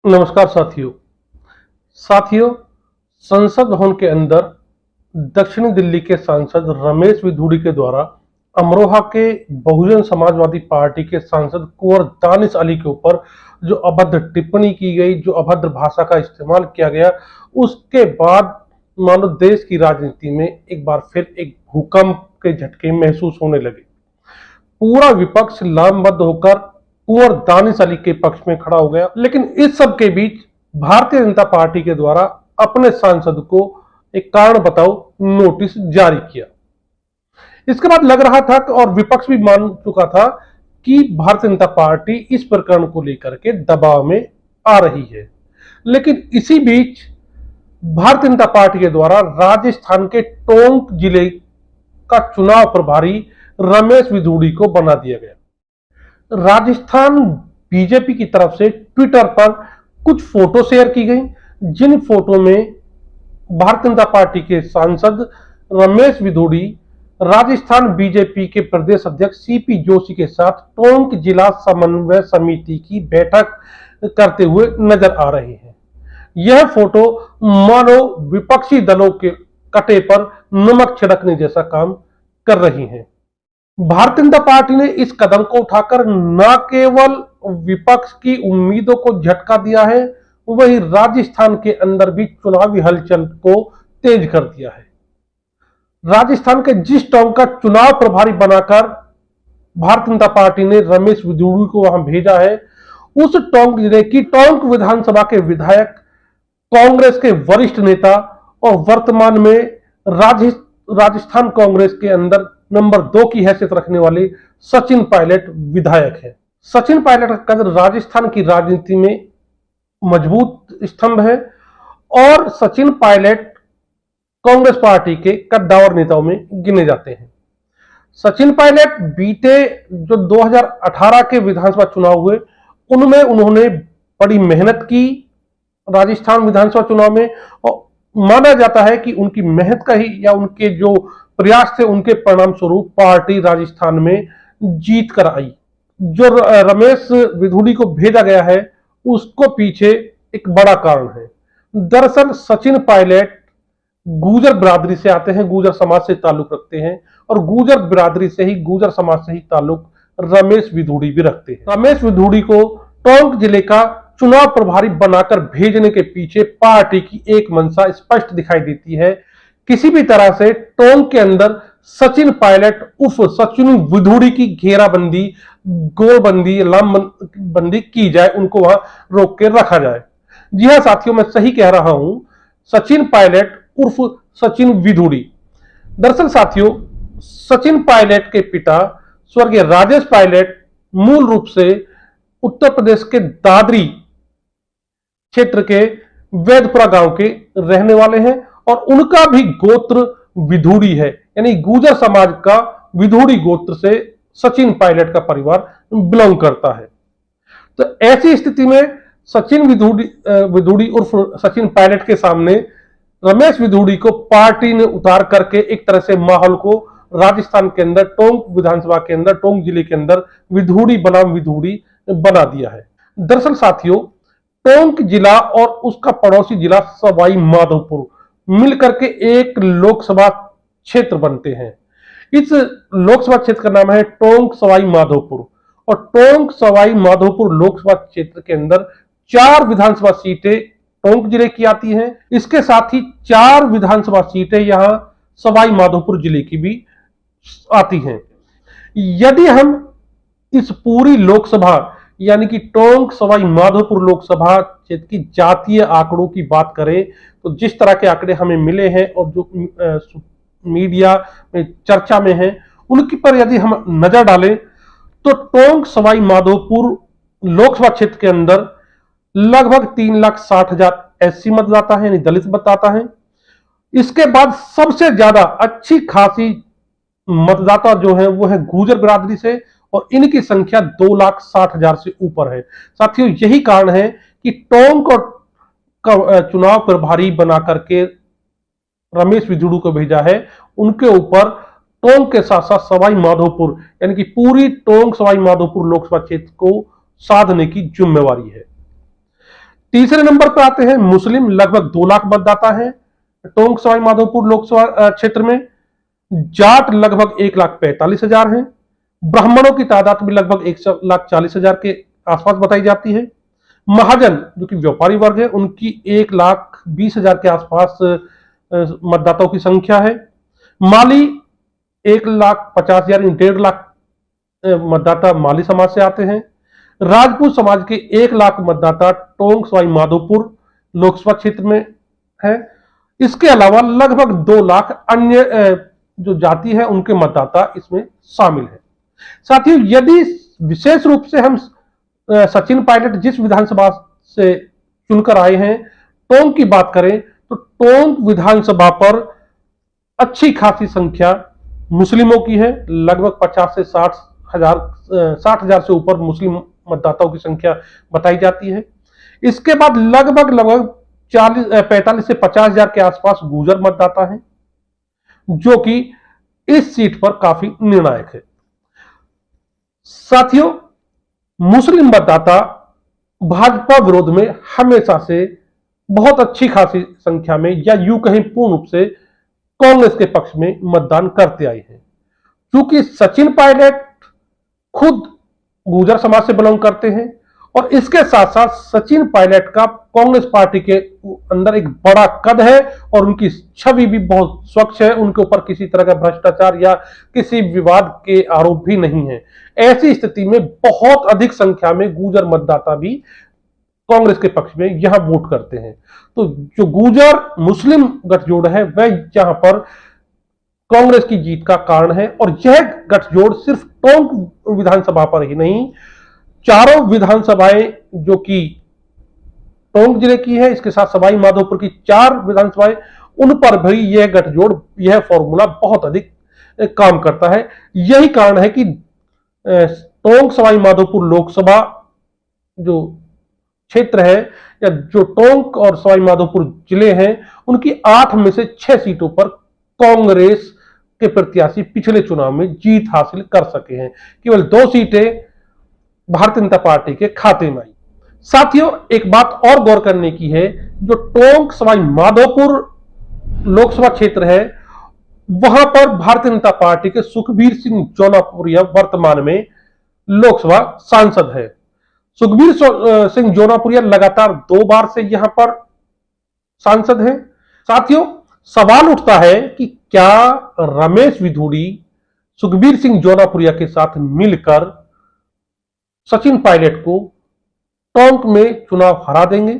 नमस्कार साथियों, संसद भवन के अंदर दक्षिणी दिल्ली के सांसद रमेश विधुड़ी के द्वारा अमरोहा के बहुजन समाजवादी पार्टी के सांसद कुंवर दानिश अली के ऊपर जो अभद्र टिप्पणी की गई, जो अभद्र भाषा का इस्तेमाल किया गया, उसके बाद मानो देश की राजनीति में एक बार फिर एक भूकंप के झटके महसूस होने लगे। पूरा विपक्ष लामबद्ध होकर कुंवर दानिश अली के पक्ष में खड़ा हो गया। लेकिन इस सब के बीच भारतीय जनता पार्टी के द्वारा अपने सांसद को एक कारण बताओ नोटिस जारी किया। इसके बाद लग रहा था और विपक्ष भी मान चुका था कि भारतीय जनता पार्टी इस प्रकरण को लेकर के दबाव में आ रही है। लेकिन इसी बीच भारतीय जनता पार्टी के द्वारा राजस्थान के टोंक जिले का चुनाव प्रभारी रमेश विधुड़ी को बना दिया गया। राजस्थान बीजेपी की तरफ से ट्विटर पर कुछ फोटो शेयर की गई, जिन फोटो में भारतीय जनता पार्टी के सांसद रमेश विधुड़ी राजस्थान बीजेपी के प्रदेश अध्यक्ष सीपी जोशी के साथ टोंक जिला समन्वय समिति की बैठक करते हुए नजर आ रहे हैं। यह फोटो मानो विपक्षी दलों के कटे पर नमक छिड़कने जैसा काम कर रही हैं। भारतीय जनता पार्टी ने इस कदम को उठाकर न केवल विपक्ष की उम्मीदों को झटका दिया है, वहीं राजस्थान के अंदर भी चुनावी हलचल को तेज कर दिया है। राजस्थान के जिस टोंक का चुनाव प्रभारी बनाकर भारतीय जनता पार्टी ने रमेश विधुड़ी को वहां भेजा है, उस टोंक जिले की टोंक विधानसभा के विधायक, कांग्रेस के वरिष्ठ नेता और वर्तमान में राजस्थान कांग्रेस के अंदर नंबर 2 की हैसियत रखने वाले सचिन पायलट विधायक है। सचिन पायलट का कद राजस्थान की राजनीति में मजबूत स्तंभ है और सचिन पायलट कांग्रेस पार्टी के कद्दावर नेताओं में गिने जाते हैं। सचिन पायलट बीते जो 2018 के विधानसभा चुनाव हुए, उनमें उन्होंने बड़ी मेहनत की राजस्थान विधानसभा चुनाव में, और माना जाता है कि उनकी मेहनत का ही या उनके जो प्रयास थे उनके परिणाम स्वरूप पार्टी राजस्थान में जीत कर आई। जो रमेश विधुड़ी को भेजा गया है उसको पीछे एक बड़ा कारण है। दरअसल सचिन पायलट गुर्जर बिरादरी से आते हैं, गुर्जर समाज से ताल्लुक रखते हैं और गुर्जर बिरादरी से ही, गुर्जर समाज से ही ताल्लुक रमेश विधुड़ी भी रखते हैं। रमेश विधुड़ी को टोंक जिले का चुनाव प्रभारी बनाकर भेजने के पीछे पार्टी की एक मंशा स्पष्ट दिखाई देती है। किसी भी तरह से टोंक के अंदर सचिन पायलट उफ सचिन विधुड़ी की घेराबंदी, गोलबंदी, लामबंदी की जाए, उनको वहां रोक के रखा जाए। जी हां साथियों, मैं सही कह रहा हूं, सचिन पायलट उर्फ सचिन विधुड़ी। दरअसल साथियों, सचिन पायलट के पिता स्वर्गीय राजेश पायलट मूल रूप से उत्तर प्रदेश के दादरी क्षेत्र के वैदपुरा गांव के रहने वाले हैं और उनका भी गोत्र विधुड़ी है, यानी गुर्जर समाज का विधुड़ी गोत्र से सचिन पायलट का परिवार बिलोंग करता है। तो ऐसी स्थिति में सचिन विधुड़ी उर्फ सचिन पायलट के सामने रमेश विधुड़ी को पार्टी ने उतार करके एक तरह से माहौल को राजस्थान के अंदर टोंक विधानसभा के अंदर, टोंक जिले के अंदर विधुड़ी बनाम विधुड़ी बना दिया है। दरअसल साथियों, टोंक जिला और उसका पड़ोसी जिला सवाई माधोपुर मिलकर के एक लोकसभा क्षेत्र बनते हैं। इस लोकसभा क्षेत्र का नाम है टोंक सवाई माधोपुर और टोंक सवाई माधोपुर लोकसभा क्षेत्र के अंदर 4 विधानसभा सीटें टोंक जिले की आती हैं। इसके साथ ही 4 विधानसभा सीटें यहां सवाई माधोपुर जिले की भी आती हैं। यदि हम इस पूरी लोकसभा यानी कि टोंक सवाई माधोपुर लोकसभा क्षेत्र की जातीय आंकड़ों की बात करें तो जिस तरह के आंकड़े हमें मिले हैं और जो मीडिया में चर्चा में हैं, उनकी पर यदि हम नजर डालें तो टोंक सवाई माधोपुर लोकसभा क्षेत्र के अंदर लगभग 3,60,000 एससी मतदाता है, यानी दलित मतदाता है। इसके बाद सबसे ज्यादा अच्छी खासी मतदाता जो है वो है गुर्जर बिरादरी से और इनकी संख्या 2,60,000 से ऊपर है। साथियों, यही कारण है कि टोंक का चुनाव प्रभारी बना करके रमेश विधुड़ी को भेजा है। उनके ऊपर टोंक के साथ साथ सवाई माधोपुर यानी कि पूरी टोंक सवाई माधोपुर लोकसभा क्षेत्र को साधने की जिम्मेवारी है। तीसरे नंबर पर आते हैं मुस्लिम, लगभग 2 लाख मतदाता हैं टोंक सवाई माधोपुर लोकसभा क्षेत्र में। जाट लगभग 1,45,000 हैं। ब्राह्मणों की तादाद भी लगभग 1,40,000 के आसपास बताई जाती है। महाजन जो कि व्यापारी वर्ग है, उनकी 1,20,000 के आसपास मतदाताओं की संख्या है। माली 1,50,000 यानी 1.5 लाख मतदाता माली समाज से आते हैं। राजपूत समाज के 1 लाख मतदाता टोंक सवाई माधोपुर लोकसभा क्षेत्र में है। इसके अलावा लगभग 2 लाख अन्य जो जाति है उनके मतदाता इसमें शामिल है। साथियों, यदि विशेष रूप से हम सचिन पायलट जिस विधानसभा से चुनकर आए हैं टोंक की बात करें तो टोंक विधानसभा पर अच्छी खासी संख्या मुस्लिमों की है। लगभग 50 से 60,000 से ऊपर मुस्लिम मतदाताओं की संख्या बताई जाती है। इसके बाद लगभग 45 से 50,000 के आसपास गुर्जर मतदाता हैं, जो कि इस सीट पर काफी निर्णायक है। साथियों, मुस्लिम मतदाता भाजपा विरोध में हमेशा से बहुत अच्छी खासी संख्या में या यूं कहीं पूर्ण रूप से कांग्रेस के पक्ष में मतदान करते आए हैं। क्योंकि सचिन पायलट खुद गुर्जर समाज से बिलोंग करते हैं और इसके साथ साथ सचिन पायलट का कांग्रेस पार्टी के अंदर एक बड़ा कद है और उनकी छवि भी बहुत स्वच्छ है। उनके ऊपर किसी तरह का भ्रष्टाचार या किसी विवाद के आरोप भी नहीं है। ऐसी स्थिति में बहुत अधिक संख्या में गुर्जर मतदाता भी कांग्रेस के पक्ष में यहां वोट करते हैं। तो जो गुर्जर मुस्लिम गठजोड़ है वह यहां पर कांग्रेस की जीत का कारण है और यह गठजोड़ सिर्फ टोंक विधानसभा पर ही नहीं, चारों विधानसभाएं जो कि टोंक जिले की है, इसके साथ सवाई माधोपुर की 4 विधानसभाएं, उन पर भी यह गठजोड़, यह फॉर्मूला बहुत अधिक काम करता है। यही कारण है कि टोंक सवाई माधोपुर लोकसभा जो क्षेत्र है या जो टोंक और सवाई माधोपुर जिले हैं, उनकी 8 में से 6 सीटों पर कांग्रेस के प्रत्याशी पिछले चुनाव में जीत हासिल कर सके हैं। केवल 2 सीटें भारतीय जनता पार्टी के खाते में आई। साथियों, एक बात और गौर करने की है, जो टोंक सवाई माधोपुर लोकसभा क्षेत्र है वहां पर भारतीय जनता पार्टी के सुखबीर सिंह जौनापुरिया वर्तमान में लोकसभा सांसद है। सुखबीर सिंह जौनापुरिया लगातार 2 बार से यहां पर सांसद हैं। साथियों, सवाल उठता है कि क्या रमेश विधुड़ी सुखबीर सिंह जौनापुरिया के साथ मिलकर सचिन पायलट को टोंक में चुनाव हरा देंगे,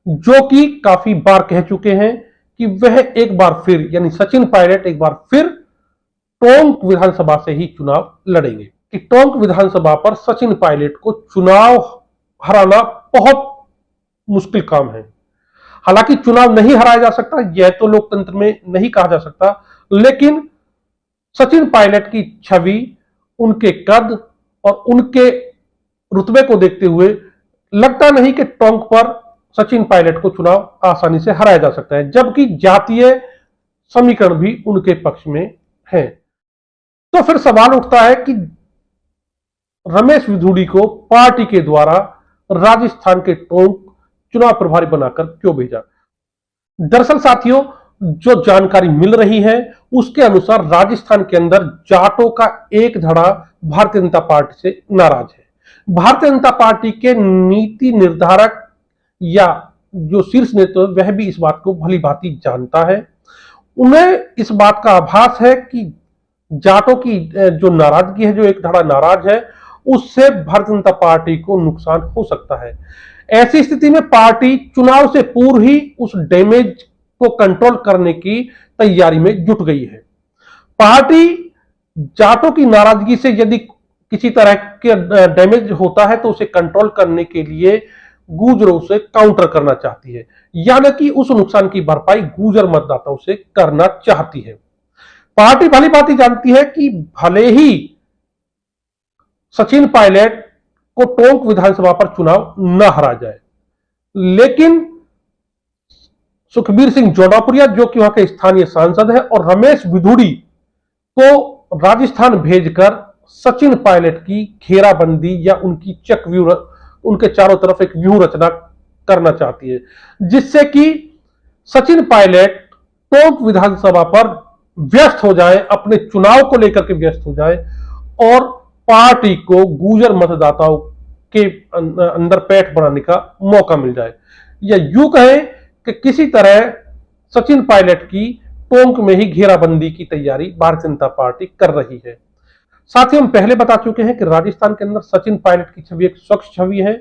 जो कि काफी बार कह चुके हैं कि वह एक बार फिर यानी सचिन पायलट एक बार फिर टोंक विधानसभा से ही चुनाव लड़ेंगे। कि टोंक विधानसभा पर सचिन पायलट को चुनाव हराना बहुत मुश्किल काम है। हालांकि चुनाव नहीं हराया जा सकता, यह तो लोकतंत्र में नहीं कहा जा सकता, लेकिन सचिन पायलट की छवि, उनके कद और उनके रुतबे को देखते हुए लगता नहीं कि टोंक पर सचिन पायलट को चुनाव आसानी से हराया जा सकता है, जबकि जातीय समीकरण भी उनके पक्ष में है। तो फिर सवाल उठता है कि रमेश विधुड़ी को पार्टी के द्वारा राजस्थान के टोंक चुनाव प्रभारी बनाकर क्यों भेजा। दरअसल साथियों, जो जानकारी मिल रही है उसके अनुसार राजस्थान के अंदर जाटों का एक धड़ा भारतीय जनता पार्टी से नाराज है। भारतीय जनता पार्टी के नीति निर्धारक या जो शीर्ष नेतृत्व वह भी इस बात को भली भांति जानता है। उन्हें इस बात का आभास है कि जाटों की जो नाराजगी है, जो एक धड़ा नाराज है, उससे भारतीय जनता पार्टी को नुकसान हो सकता है। ऐसी स्थिति में पार्टी चुनाव से पूर्व ही उस डैमेज को कंट्रोल करने की तैयारी में जुट गई है। पार्टी जाटों की नाराजगी से यदि किसी तरह के डैमेज होता है तो उसे कंट्रोल करने के लिए गुर्जरों से काउंटर करना चाहती है, यानी कि उस नुकसान की भरपाई गुर्जर मतदाताओं से करना चाहती है। पार्टी भली भांति जानती है कि भले ही सचिन पायलट को टोंक विधानसभा पर चुनाव न हरा जाए, लेकिन सुखबीर सिंह जौनापुरिया जो कि वहां के स्थानीय सांसद है और रमेश विधुड़ी को राजस्थान भेजकर सचिन पायलट की घेराबंदी या उनकी चक्रव्यूह, उनके चारों तरफ एक व्यूह रचना करना चाहती है, जिससे कि सचिन पायलट टोंक विधानसभा पर व्यस्त हो जाए, अपने चुनाव को लेकर के व्यस्त हो जाए और पार्टी को गुर्जर मतदाताओं के अंदर पैठ बनाने का मौका मिल जाए, या यूं कहें कि किसी तरह सचिन पायलट की टोंक में ही घेराबंदी की तैयारी भारतीय जनता पार्टी कर रही है। साथ ही हम पहले बता चुके हैं कि राजस्थान के अंदर सचिन पायलट की छवि एक स्वच्छ छवि है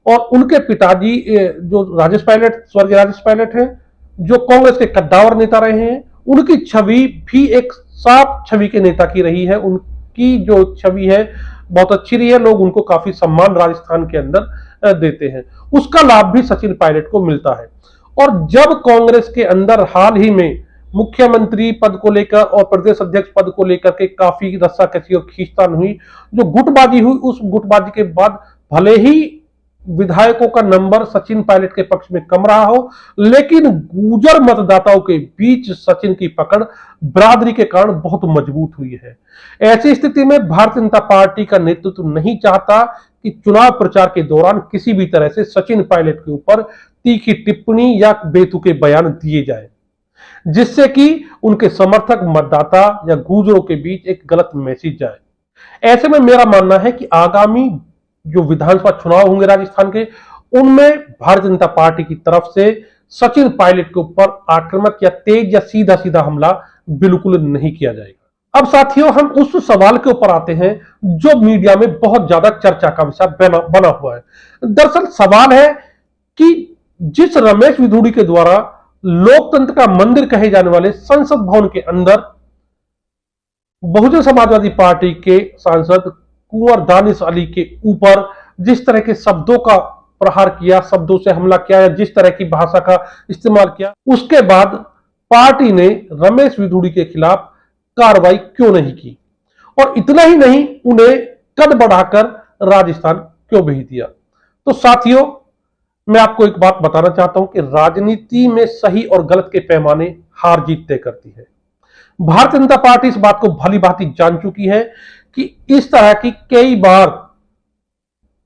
और उनके पिताजी जो राजेश पायलट, स्वर्गीय राजेश पायलट हैं, जो कांग्रेस के कद्दावर नेता रहे हैं, उनकी छवि भी एक साफ छवि के नेता की रही है। उनकी जो छवि है बहुत अच्छी रही है, लोग उनको काफी सम्मान राजस्थान के अंदर देते हैं। उसका लाभ भी सचिन पायलट को मिलता है। और जब कांग्रेस के अंदर हाल ही में मुख्यमंत्री पद को लेकर और प्रदेश अध्यक्ष पद को लेकर के काफी रस्साकसी और खींचतान हुई, जो गुटबाजी हुई, उस गुटबाजी के बाद भले ही विधायकों का नंबर सचिन पायलट के पक्ष में कम रहा हो, लेकिन गुर्जर मतदाताओं के बीच सचिन की पकड़ बरादरी के कारण बहुत मजबूत हुई है। ऐसी स्थिति में भारतीय जनता पार्टी का नेतृत्व नहीं चाहता कि चुनाव प्रचार के दौरान किसी भी तरह से सचिन पायलट के ऊपर तीखी टिप्पणी या बेतुके बयान दिए जाए, जिससे कि उनके समर्थक मतदाता या गुर्जरों के बीच एक गलत मैसेज जाए। ऐसे में मेरा मानना है कि आगामी जो विधानसभा चुनाव होंगे राजस्थान के, उनमें भारतीय जनता पार्टी की तरफ से सचिन पायलट के ऊपर आक्रामक या तेज या सीधा सीधा हमला बिल्कुल नहीं किया जाएगा। अब साथियों, हम उस सवाल के ऊपर आते हैं जो मीडिया में बहुत ज्यादा चर्चा का विषय बना हुआ है। दरअसल सवाल है कि जिस रमेश विधुड़ी के द्वारा लोकतंत्र का मंदिर कहे जाने वाले संसद भवन के अंदर बहुजन समाजवादी पार्टी के सांसद कुंवर दानिश अली के ऊपर जिस तरह के शब्दों का प्रहार किया, शब्दों से हमला किया, या जिस तरह की भाषा का इस्तेमाल किया, उसके बाद पार्टी ने रमेश विधुड़ी के खिलाफ कार्रवाई क्यों नहीं की, और इतना ही नहीं, उन्हें कद बढ़ाकर राजस्थान क्यों भेज दिया। तो साथियों, मैं आपको एक बात बताना चाहता हूं कि राजनीति में सही और गलत के पैमाने हार जीत तय करती है। भारतीय जनता पार्टी इस बात को भली भांति जान चुकी है कि इस तरह की कई बार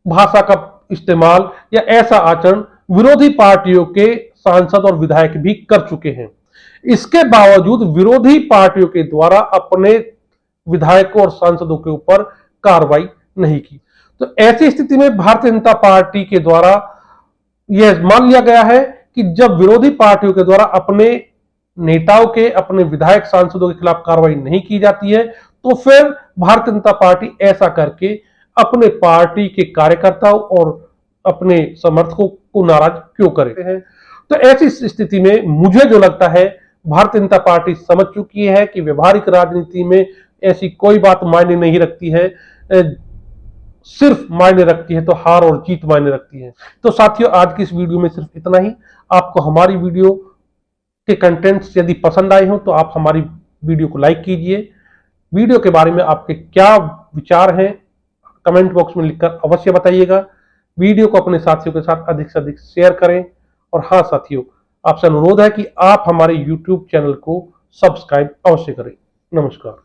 भाषा का इस्तेमाल या ऐसा आचरण विरोधी पार्टियों के सांसद और विधायक भी कर चुके हैं। इसके बावजूद विरोधी पार्टियों के द्वारा अपने विधायकों और सांसदों के ऊपर कार्रवाई नहीं की। तो ऐसी स्थिति में भारतीय जनता पार्टी के द्वारा यह मान लिया गया है कि जब विरोधी पार्टियों के द्वारा अपने नेताओं के, अपने विधायक सांसदों के खिलाफ कार्रवाई नहीं की जाती है, तो फिर भारतीय जनता पार्टी ऐसा करके अपने पार्टी के कार्यकर्ताओं और अपने समर्थकों को नाराज क्यों करते हैं। तो ऐसी स्थिति में मुझे जो लगता है, भारतीय जनता पार्टी समझ चुकी है कि व्यवहारिक राजनीति में ऐसी कोई बात मायने नहीं रखती है, सिर्फ मायने रखती है तो हार और जीत मायने रखती है। तो साथियों, आज की इस वीडियो में सिर्फ इतना ही। आपको हमारी वीडियो के कंटेंट्स यदि पसंद आए हो तो आप हमारी वीडियो को लाइक कीजिए। वीडियो के बारे में आपके क्या विचार हैं, कमेंट बॉक्स में लिखकर अवश्य बताइएगा। वीडियो को अपने साथियों के साथ अधिक से अधिक शेयर करें। और हाँ साथियों, आपसे अनुरोध है कि आप हमारे YouTube चैनल को सब्सक्राइब अवश्य करें। नमस्कार।